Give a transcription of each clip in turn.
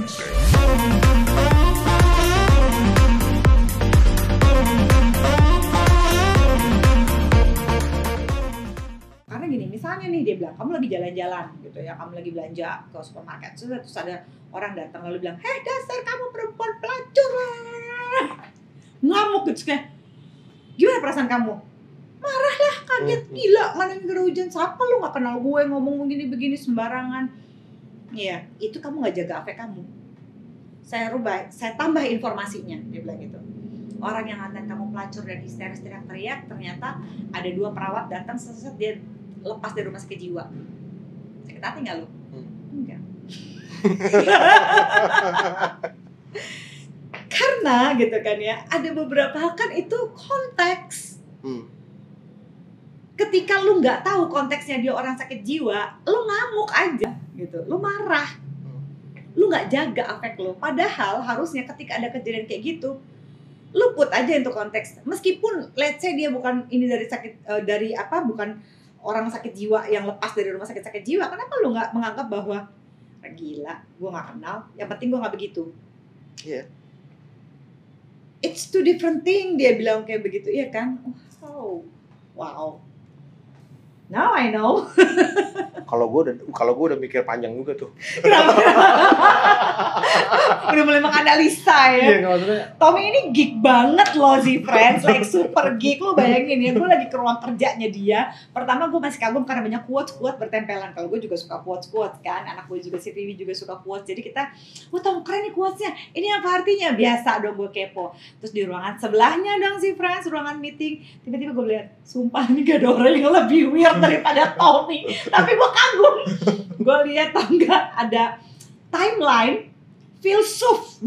Karena gini, misalnya nih dia bilang, kamu lagi jalan-jalan gitu ya, kamu lagi belanja ke supermarket, terus ada orang datang lalu bilang, hei dasar kamu perempuan pelacur, ngamuk gitu kayak, gimana perasaan kamu? Marah lah, kaget, gila, mana yang kira hujan, siapa lu gak kenal gue ngomong begini-begini sembarangan. Iya, itu kamu gak jaga afek kamu. Saya rubah, saya tambah informasinya, dia bilang gitu. Orang yang ngatain kamu pelacur dan histeris teriak-teriak, ternyata ada 2 perawat datang seset dia lepas dari rumah sakit jiwa. Sakit hati gak lu? Enggak. Karena gitu kan ya, ada beberapa hal kan itu konteks. Ketika lu nggak tahu konteksnya dia orang sakit jiwa, lu ngamuk aja gitu, lu marah, lu nggak jaga afek lu. Padahal harusnya ketika ada kejadian kayak gitu, lu put aja untuk konteks. Meskipun let's say dia bukan ini dari sakit bukan orang sakit jiwa yang lepas dari rumah sakit jiwa, kenapa lu nggak menganggap bahwa gila, gue nggak kenal, yang penting gue nggak begitu. Iya. Yeah. It's two different thing, dia bilang kayak begitu, iya kan? Oh, wow. Now I know. Kalau gue udah mikir panjang juga tuh. Kenapa? Udah mulai menganalisa ya. Iya, maksudnya. Tommy ini geek banget loh sih, friends, like super geek. Lo bayangin ya, gue lagi ke ruang kerjanya dia. Pertama gue masih kagum karena banyak quotes bertempelan. Kalau gue juga suka quotes kan, anak gue juga si Tiwi juga suka quotes. Jadi kita, wah Tom keren nih quotesnya. Ini apa artinya? Biasa dong gue kepo. Terus di ruangan sebelahnya dong si friends, ruangan meeting. Tiba-tiba gue lihat, sumpah ini gak ada orang yang lebih weird daripada Tommy. Tapi gue kagum. Gue lihat tau gak ada timeline filsuf.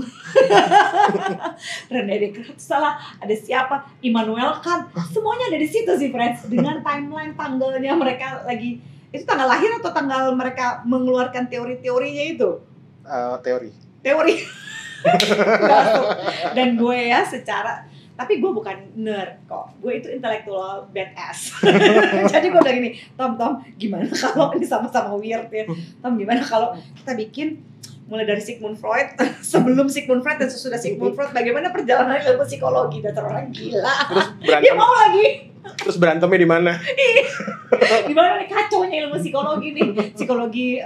René Descartes salah, ada siapa, Immanuel Kant, semuanya ada di situ sih friends, dengan timeline tanggalnya mereka lagi, itu tanggal lahir atau tanggal mereka mengeluarkan teori-teorinya itu? Teori. Dan gue ya secara, tapi gue bukan nerd kok, gue itu intelektual badass. Jadi gue bilang gini, Tom, gimana kalau ini sama-sama weird ya? Tom, gimana kalau kita bikin mulai dari Sigmund Freud, sebelum Sigmund Freud dan sesudah Sigmund Freud, bagaimana perjalanan ilmu psikologi, dasar orang gila. Terus berantem. Dia mau lagi. Terus berantemnya di mana? Gimana nih kacaunya ilmu psikologi nih? Psikologi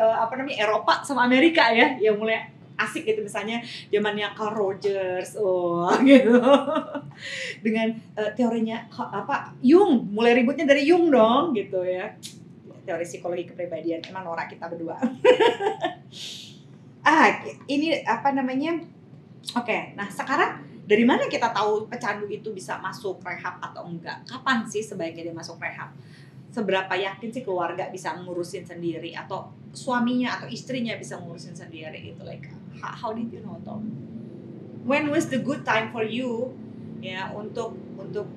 Eropa sama Amerika ya, yang mulai asik gitu, misalnya zamannya Carl Rogers, gitu. Dengan teorinya Jung, mulai ributnya dari Jung dong gitu ya. Teori psikologi kepribadian, emang norak kita berdua. Ini Oke, nah sekarang dari mana kita tahu pecandu itu bisa masuk rehab atau enggak? Kapan sih sebaiknya dia masuk rehab? Seberapa yakin sih keluarga bisa ngurusin sendiri, atau suaminya atau istrinya bisa ngurusin sendiri gitu, like how did you know, Tom? When was the good time for you ya untuk untuk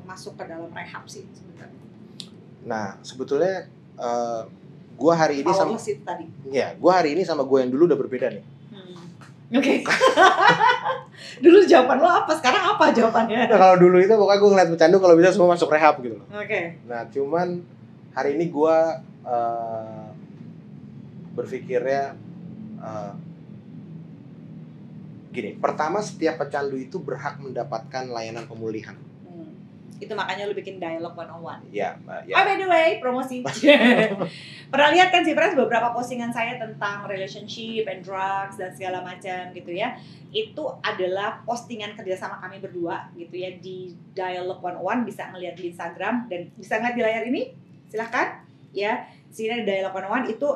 masuk ke dalam rehab sih sebenarnya? Nah, sebetulnya gue hari ini sama gue yang dulu udah berbeda nih. Oke. Dulu jawaban lo apa? Sekarang apa jawabannya? Nah, kalau dulu itu pokoknya gue ngeliat pecandu kalau bisa semua masuk rehab gitu loh. Oke. Nah, cuman hari ini gue berpikirnya gini. Pertama, setiap pecandu itu berhak mendapatkan layanan pemulihan. Itu makanya lu bikin dialog 101. Ya. Oh, by the way, promosi. Pernah lihat kan sih friends beberapa postingan saya tentang relationship and drugs dan segala macam gitu ya. Itu adalah postingan kerjasama kami berdua gitu ya di dialog 101, bisa ngeliat di Instagram dan bisa ngeliat di layar ini. Silahkan ya. Sini ada dialog 101, itu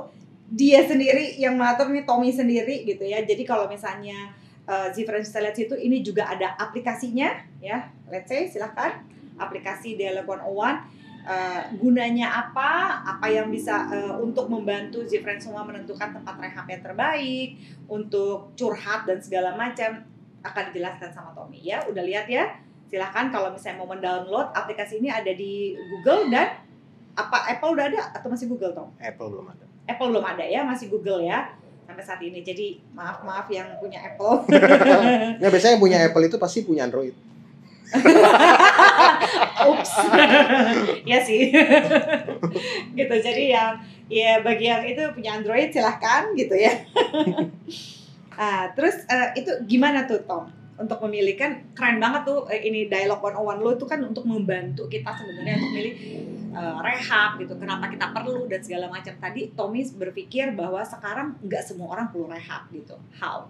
dia sendiri yang mengatur, nih Tommy sendiri gitu ya. Jadi kalau misalnya friends bisa lihat situ, ini juga ada aplikasinya ya. Let's say silahkan. Aplikasi Dialog 101, gunanya apa yang bisa untuk membantu Z-Friends semua menentukan tempat rehab yang terbaik, untuk curhat dan segala macam, akan dijelaskan sama Tommy ya. Udah lihat ya? Silahkan kalau misalnya mau mendownload aplikasi ini, ada di Google dan Apple udah ada atau masih Google, Tom? Apple belum ada. Apple belum ada ya, masih Google ya sampai saat ini. Jadi maaf yang punya Apple. Nggak, biasanya yang punya Apple itu pasti punya Android. Ups. Ya sih. Gitu. Jadi bagi yang itu punya Android silahkan gitu ya. Terus itu gimana tuh Tom? Untuk memilih, kan keren banget tuh ini Dialog 101 lo itu kan untuk membantu kita sebenarnya untuk milih rehab gitu, kenapa kita perlu dan segala macam. Tadi Tommy berpikir bahwa sekarang nggak semua orang perlu rehab gitu. How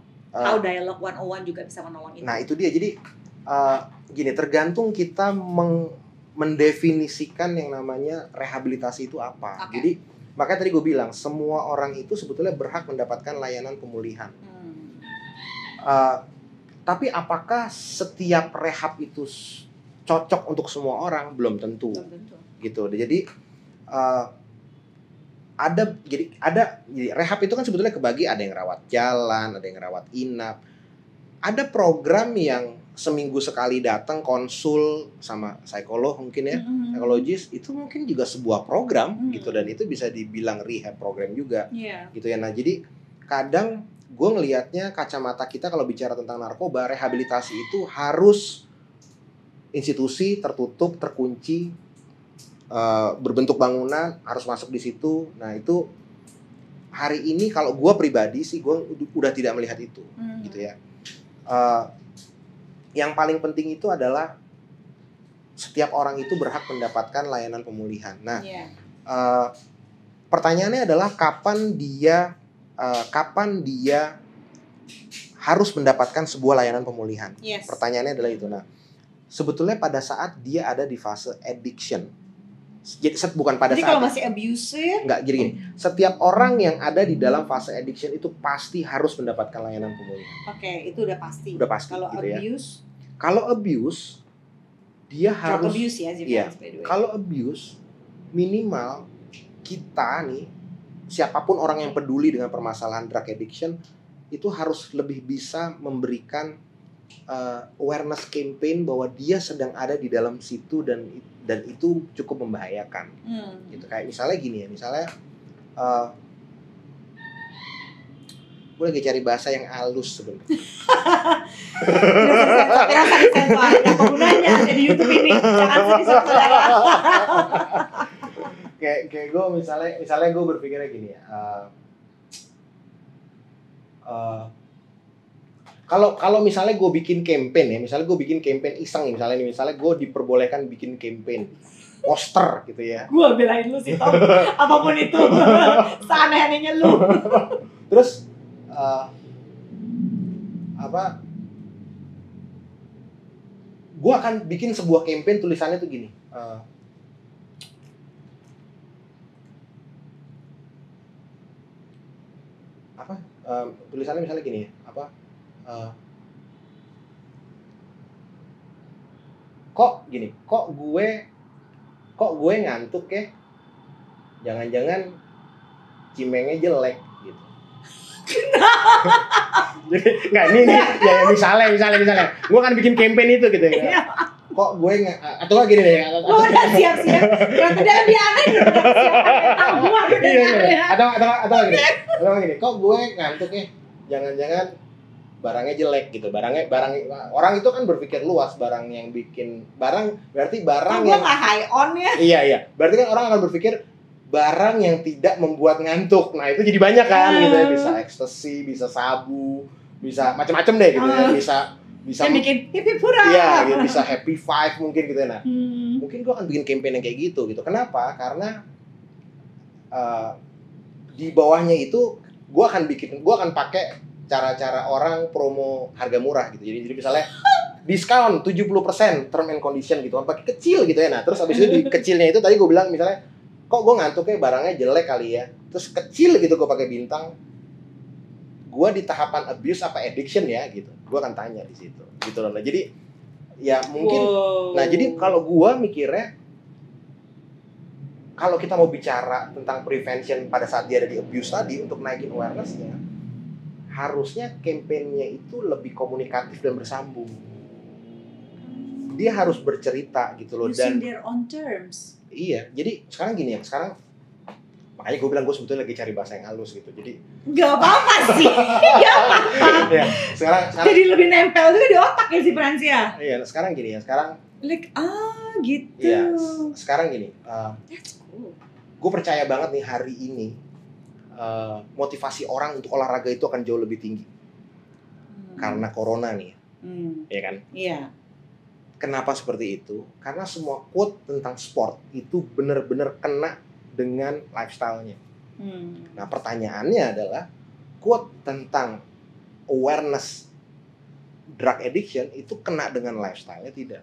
Dialog 101 juga bisa menolong itu. Nah itu dia, jadi gini, tergantung kita mendefinisikan yang namanya rehabilitasi itu apa. Jadi makanya tadi gue bilang semua orang itu sebetulnya berhak mendapatkan layanan pemulihan. Tapi apakah setiap rehab itu cocok untuk semua orang? Belum tentu. Gitu. Jadi jadi rehab itu kan sebetulnya kebagi, ada yang rawat jalan, ada yang rawat inap. Ada program yang seminggu sekali datang konsul sama psikolog mungkin ya, psikologis, itu mungkin juga sebuah program gitu, dan itu bisa dibilang rehab program juga. Gitu ya. Nah, jadi kadang gue ngelihatnya kacamata kita kalau bicara tentang narkoba, rehabilitasi itu harus institusi tertutup, terkunci, berbentuk bangunan, harus masuk di situ. Nah itu hari ini kalau gue pribadi sih gue udah tidak melihat itu, gitu ya. Yang paling penting itu adalah setiap orang itu berhak mendapatkan layanan pemulihan. Nah, pertanyaannya adalah kapan dia harus mendapatkan sebuah layanan pemulihan. Pertanyaannya adalah itu. Nah, sebetulnya pada saat dia ada di fase addiction. Jadi bukan pada saat. Jadi kalau masih abusive? Enggak, jadi gini. Setiap orang yang ada di dalam fase addiction itu pasti harus mendapatkan layanan pemulihan. Itu udah pasti. Udah pasti. Kalau gitu abuse? Ya. Kalau abuse, dia harus. Abuse ya, kalau abuse, minimal kita nih, siapapun orang yang peduli dengan permasalahan drug addiction, itu harus lebih bisa memberikan awareness campaign bahwa dia sedang ada di dalam situ dan itu cukup membahayakan. Gitu. Kayak misalnya gini ya, misalnya gue lagi cari bahasa yang halus sebenarnya. Tapi rasa disensor, ada penggunanya ada di YouTube ini, jangan sedih saudara. Kayak gue misalnya gue berpikirnya gini ya. Kalau misalnya gue bikin campaign ya, misalnya gue bikin campaign iseng, misalnya gue diperbolehkan bikin campaign poster gitu ya. Gue belain lu sih Tom, apapun itu, seaneh-anehnya lu. Terus gue akan bikin sebuah campaign, tulisannya tuh gini. Tulisannya misalnya gini ya, kok gue ngantuk ya, jangan-jangan cimengnya jelek gitu. Jadi nggak, ini ya misalnya gue akan bikin campaign itu gitu ya. Kok gue nggak, atau nggak gini deh, gue udah siap-siap, yang tadi dia aneh udah siap, atau gini, kok gue ngantuk ya, jangan-jangan barangnya jelek gitu. Barang orang itu kan berpikir luas, barang yang bikin barang berarti barang yang nggak high on ya. Iya, berarti kan orang akan berpikir barang yang tidak membuat ngantuk. Nah itu jadi banyak kan gitu ya, bisa ekstasi, bisa sabu, bisa macam-macam deh gitu ya, bisa yang bikin happy pura. Iya, gitu, bisa happy five mungkin gitu ya. Nah, mungkin gue akan bikin campaign yang kayak gitu. Kenapa? Karena di bawahnya itu gue akan pakai cara-cara orang promo harga murah gitu. Jadi misalnya diskon 70% term and condition gitu. Pakai kecil gitu ya. Nah, terus habis itu di kecilnya itu tadi gue bilang misalnya, kok gue ngantuknya barangnya jelek kali ya. Terus kecil gitu gue pakai bintang. Gue di tahapan abuse apa addiction ya gitu. Gue akan tanya di situ. Gitu loh. Nah, jadi ya mungkin nah jadi kalau gue mikirnya, kalau kita mau bicara tentang prevention pada saat dia ada di abuse tadi, untuk naikin awareness-nya, harusnya kampanyenya itu lebih komunikatif dan bersambung. Dia harus bercerita gitu loh. Using their own terms. Iya, jadi sekarang gini ya, makanya gue bilang gue sebetulnya lagi cari bahasa yang halus gitu. Jadi gak apa-apa sih, gak apa-apa. Ya, sekarang jadi lebih nempel juga di otak ya si Francia. Iya, sekarang gini ya, gitu. Iya, sekarang gini. That's cool. Gue percaya banget nih hari ini motivasi orang untuk olahraga itu akan jauh lebih tinggi. karena corona nih, ya kan? Iya. Kenapa seperti itu? Karena semua quote tentang sport itu benar-benar kena dengan lifestyle-nya. Nah, pertanyaannya adalah quote tentang awareness drug addiction itu kena dengan lifestyle-nya tidak?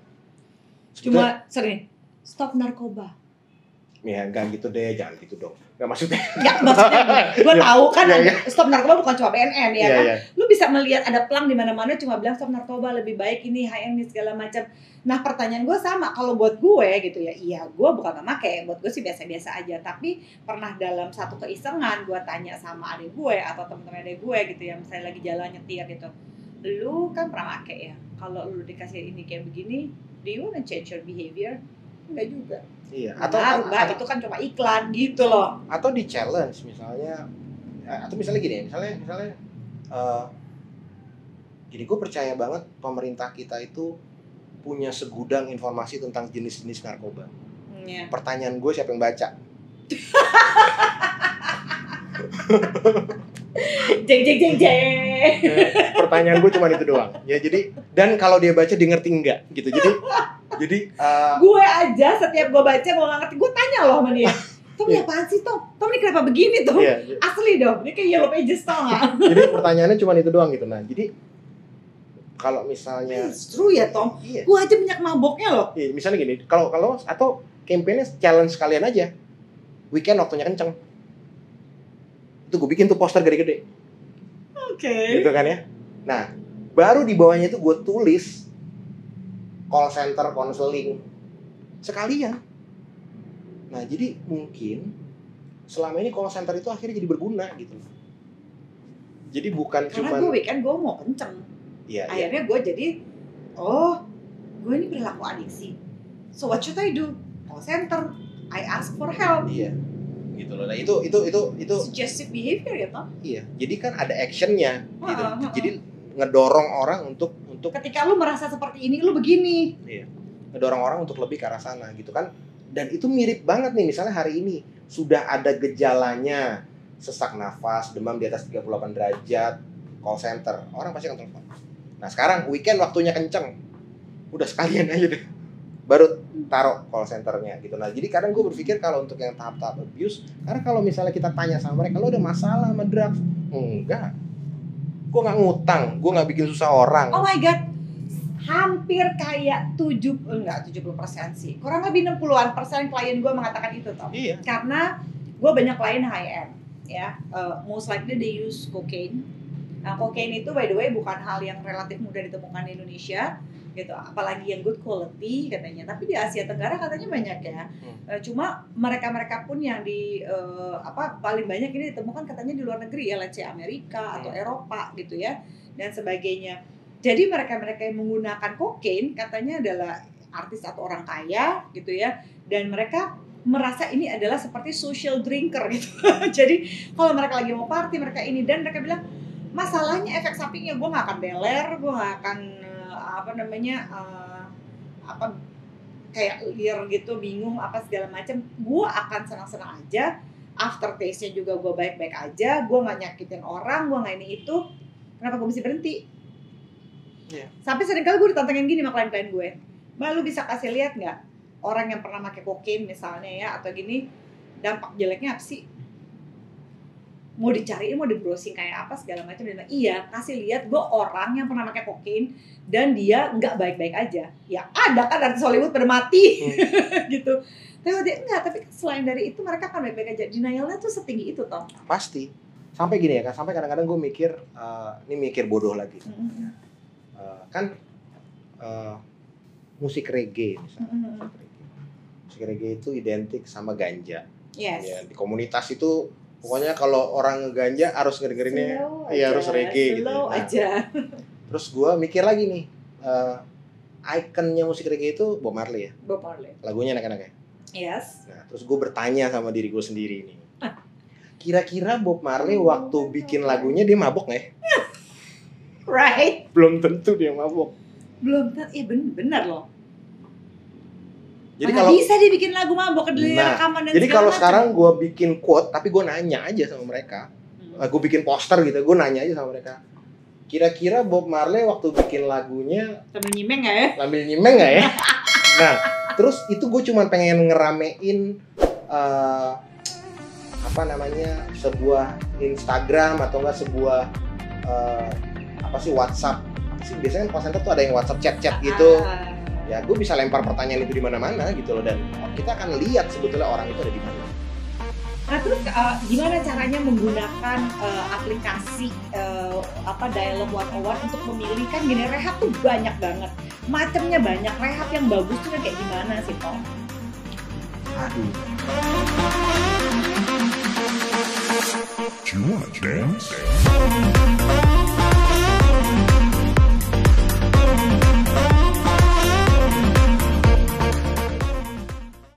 Cuma sering stop narkoba. Ya, enggak gitu deh, jangan gitu dong. Enggak maksudnya. Enggak, maksudnya gue tahu kan Iya. stop narkoba bukan cuma BNN ya kan. Iya. Lu bisa melihat ada pelang di mana-mana cuma bilang stop narkoba lebih baik ini HM ini segala macam. Nah, pertanyaan gue sama, kalau buat gue gitu ya, iya gue bukan gak make, buat gue sih biasa-biasa aja. Tapi pernah dalam satu keisengan gue tanya sama adik gue atau teman-teman adik gue gitu ya, misalnya lagi jalan nyetir gitu. Lu kan pernah make ya, kalau lu dikasih ini kayak begini, do you wanna change your behavior? Enggak juga. Iya, Atau itu kan cuma iklan gitu loh. Atau di challenge misalnya, atau misalnya gini, misalnya gini, gue percaya banget pemerintah kita itu punya segudang informasi tentang jenis-jenis narkoba. Yeah. Pertanyaan gue, siapa yang baca? Jeng. Pertanyaan gue cuma itu doang. Ya, jadi, dan kalau dia baca dia ngerti enggak gitu. Jadi gue aja setiap gue baca gue nggak ngerti, gue tanya loh sama dia. Tom ini apaan sih Tom? Tom ini kenapa begini Tom? Iya. Asli dong, ini kayak Yellow Pages tau gak? Jadi pertanyaannya cuma itu doang gitu. Nah, jadi kalau misalnya True ya Tom, iya. gue aja banyak maboknya loh. Iya, misalnya gini, kalau atau campaign-nya challenge kalian aja. Weekend waktunya kenceng. Itu gue bikin tuh poster gede-gede. Oke. Gitu kan ya. Nah, baru di bawahnya itu gue tulis call center counseling sekalian. Nah, jadi mungkin selama ini call center itu akhirnya jadi berguna gitu. Jadi bukan cuma karena gue weekend gue mau kenceng. Iya. Akhirnya gue jadi, gue ini perilaku adiksi. So what should I do? Call center. I ask for help. Iya. Gitu loh. Nah, itu Suggestive behavior ya Tom. iya. Jadi kan ada actionnya gitu. Jadi Jadi ngedorong orang untuk ketika lu merasa seperti ini, lu begini. iya. Ngedorong orang untuk lebih ke arah sana gitu kan. Dan itu mirip banget nih, misalnya hari ini sudah ada gejalanya sesak nafas, demam di atas 38 derajat, call center, orang pasti akan telepon. Nah, sekarang weekend waktunya kenceng. Udah sekalian aja deh. Baru taruh call centernya gitu. Nah, jadi kadang gue berpikir kalau untuk yang tahap-tahap abuse, karena kalau misalnya kita tanya sama mereka, lo ada masalah sama drugs? Enggak. Gue nggak ngutang, gue nggak bikin susah orang. Oh my god, hampir kayak 70% sih, kurang lebih 60% klien gue mengatakan itu Tom. Iya. Karena gue banyak klien high-end ya, most likely they use cocaine. Nah, cocaine itu by the way bukan hal yang relatif mudah ditemukan di Indonesia gitu, apalagi yang good quality katanya, tapi di Asia Tenggara katanya banyak ya. Cuma mereka pun yang di paling banyak ini ditemukan katanya di luar negeri ya, let's say Amerika atau Eropa gitu ya dan sebagainya. Jadi mereka yang menggunakan kokain katanya adalah artis atau orang kaya gitu ya, dan mereka merasa ini adalah seperti social drinker gitu. Jadi kalau mereka lagi mau party mereka ini, dan mereka bilang masalahnya efek sampingnya gue nggak akan beler, gue nggak akan kayak liar gitu, bingung apa segala macam. Gue akan senang-senang aja, after taste-nya juga gue baik-baik aja, gue nggak nyakitin orang, gue nggak ini itu. Kenapa gue mesti berhenti? Yeah. Sampai seringkali gue ditantangin gini sama klien-klien gue, Mbak lu bisa kasih lihat nggak orang yang pernah pakai kokain misalnya ya atau gini, dampak jeleknya apa sih? Mau dicariin, mau di browsing kayak apa segala macam. Dan iya, kasih lihat gue orang yang pernah pakai kokain dan dia nggak baik-baik aja. Ya ada kan artis Hollywood pada mati gitu. Tapi dia enggak, tapi selain dari itu mereka kan baik-baik aja. Denialnya tuh setinggi itu Tom. Pasti. Sampai gini ya kan, sampai kadang-kadang gue mikir, ini mikir bodoh lagi. Musik reggae misalnya. Musik reggae itu identik sama ganja. Yes. Ya, di komunitas itu pokoknya kalau orang ganja harus ngedengerinnya harus reggae gitu. Slow aja. Terus gue mikir lagi nih, ikonnya musik reggae itu Bob Marley ya. Bob Marley. Lagunya enak-enak ya. Yes. Nah, terus gue bertanya sama diri gue sendiri nih. Kira-kira Bob Marley waktu bikin lagunya dia mabok nggak ya? Right. Belum tentu dia mabok. Belum tentu, bener loh. Jadi kalau kalau bisa dia bikin lagu mabok rekaman dan jadi kalau macam. sekarang gue bikin quote, tapi gue nanya aja sama mereka, gue bikin poster gitu, gue nanya aja sama mereka, kira-kira Bob Marley waktu bikin lagunya sambil nyimeng nggak ya? sambil nyimeng nggak ya? Nah, terus itu gue cuma pengen ngeramein apa namanya, sebuah Instagram atau enggak sebuah apa sih, WhatsApp. Biasanya kan call center tuh ada yang WhatsApp chat-chat gitu. Ya gue bisa lempar pertanyaan itu di mana-mana gitu loh, dan kita akan lihat sebetulnya orang itu ada di mana. Nah terus gimana caranya menggunakan aplikasi Dialog 101 untuk memilih, kan gini, rehab tuh banyak banget, macamnya banyak, rehab yang bagus tuh kayak gimana sih Tom? Aduh. Do you wanna dance?